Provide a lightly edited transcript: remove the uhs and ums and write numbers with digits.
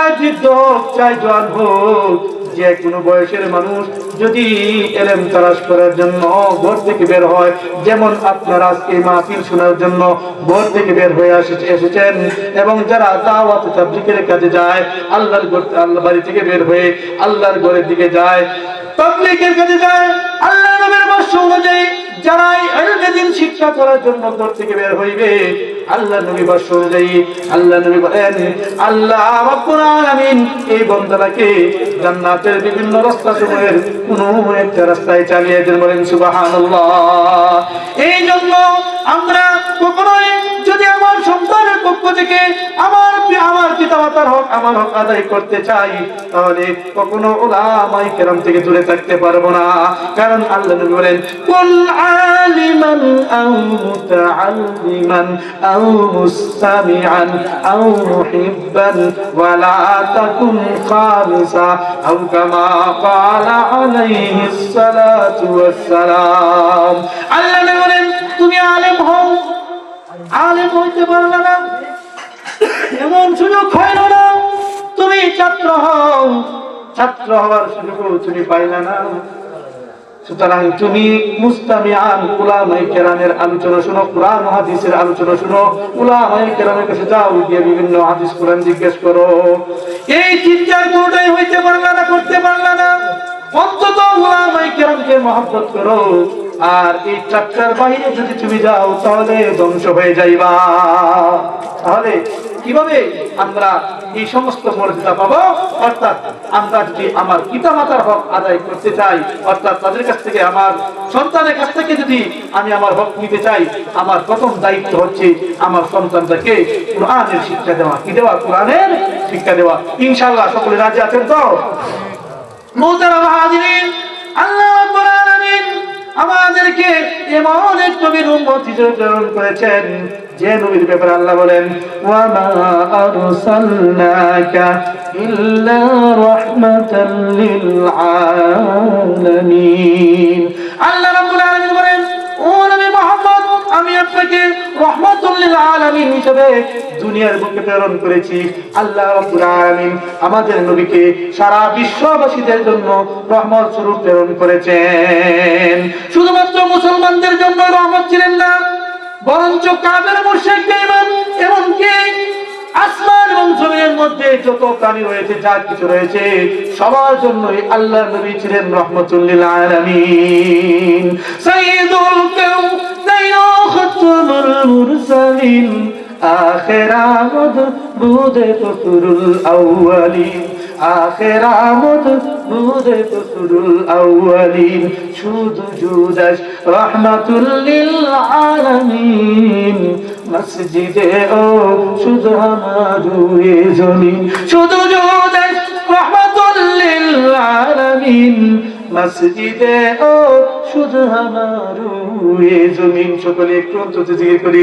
চাই বৃদ্ধ হোক, চাই জওয়ান হোক, যে কোনো বয়সের মানুষ যদি ইলম তালাশ করার জন্য ঘর থেকে বের হয়, যেমন আপনারা আজকে মাহফিল শোনার জন্য ঘর থেকে বের হয়ে এসেছেন, এবং যারা দাওয়াত তাবলীগের কাজে যায়, আল্লাহর বাড়ি থেকে বের হয়ে আল্লাহর ঘরের দিকে যায়, তাবলীগের কাজে যায়, আল্লাহর নবীর ভাষ্য অনুযায়ী যারা ইলমে দ্বীন শিক্ষা করার জন্য ঘর থেকে বের হইবে, আল্লাহ নবী ভাষ্য অনুযায়ী আল্লাহ নবী বলেন, আল্লাহ রাব্বুল আলামিন এই বান্দাটাকে জান্নাতের বিভিন্ন রাস্তা সমূহের কোনো একটা রাস্তায় চালিয়ে দেন। বলেন সুবহানাল্লাহ। এই জন্য আমরা কখনোই যদি আমার সন্তানের পক্ষ থেকে আমার পিতামাতার হক, আমার হক আদায় করতে চাই, তাহলে কখনো উলামায়ে কেরাম থেকে দূরে থাকতে পারবো না। কারণ আল্লাহ নবী বলেন, কুল আলিমান আও মুতাআল্লিমান আও মুস্তামিআন আও মুহিব্বান ওয়া লা তাকুন খামিসা আও কামা ক্বালা আলাইহিস সালাতু ওয়াস সালাম। আল্লাহ নবী বলেন, তুমি আলেম হও, আলেম হইতে পারলে না এমন সুযোগ হইল না, তুমি ছাত্র হও, ছাত্র হওয়ার সুযোগ তুমি পাইলে না, সুতরাং তুমি মুস্তামিআন উলামায়ে কেরামের আলোচনা শোনো, কুরআন ও হাদিসের আলোচনা শোনো, উলামায়ে কেরামের কাছে যাও, গিয়ে বিভিন্ন হাদিস কুরআন জিজ্ঞেস করো। এই চিন্তার কোনটাই হইতে পারলা না, করতে পারলা না, অন্তত উলামায়ে কেরামকে মহব্বত করো। আর এই চারটার বাইরে যদি তুমি যাও, তাহলে ধ্বংস হয়ে যাইবা। তাহলে কিভাবে আমরা এই সমস্ত মর্যাদা পাবো? অর্থাৎ আমরা যদি আমার পিতামাতার হক আদায় করতে চাই, অর্থাৎ তাদের কাছ থেকে, আমার সন্তানের কাছ থেকে যদি আমি আমার হক নিতে চাই, আমার প্রথম দায়িত্ব হচ্ছে আমার সন্তানটাকে কোরআনের শিক্ষা দেওয়া। কি দেওয়া? কোরআনের শিক্ষা দেওয়া। ইনশাআল্লাহ সকলে রাজি আছেন তো? মুহতারাম হাজিরিন, আল্লাহ রাব্বুল আলামিন আমাদেরকে এমন এক নবীর উম্মত হিসেবে প্রেরণ করেছেন, যে নবীর ব্যাপারে আল্লাহ বলেন, ওয়া মা আরসালনাকা ইল্লা রাহমাতাল লিল আলামিন। আল্লাহ রাব্বুল আলামিন বলেন, ও নবী মুহাম্মদ, আমি আপনাকে রাহমাতুল লিল আলামিন হিসেবে দুনিয়ার বুকে প্রেরণ করেছি। আল্লাহ রাব্বুল আলামিন আমাদের নবীকে সারা বিশ্ববাসীদের জন্য রহমত স্বরূপ প্রেরণ করেছেন। শুধুমাত্র মুসলমানদের জন্য রহমত ছিলেন না, বরঞ্চ কাফের মুশরিক বেঈমান, এমনকি আসমান এবং জমিনের মধ্যে যত প্রাণী রয়েছে, যা কিছু রয়েছে, সবার জন্যই আল্লাহর নবী ছিলেন রাহমাতুল লিল আলামিন। সাইয়্যিদুল কাওনাইন খাতামুল মুরসালিন, আখির আমদ বুদে ফখরুল আউয়ালিন, আখির আমদ বুদে ফখরুল আউয়ালিন, শুধু জুদাস রাহমাতুল লিল আলামিন, মসজিদে ও শুধু আমারু এ জমিন, শুধু জুদাস রাহমাতুল লিল আলামিন, মসজিদে ও শুধু আমারু এ জমিন। সকলে একটু অন্তত জিকির করি।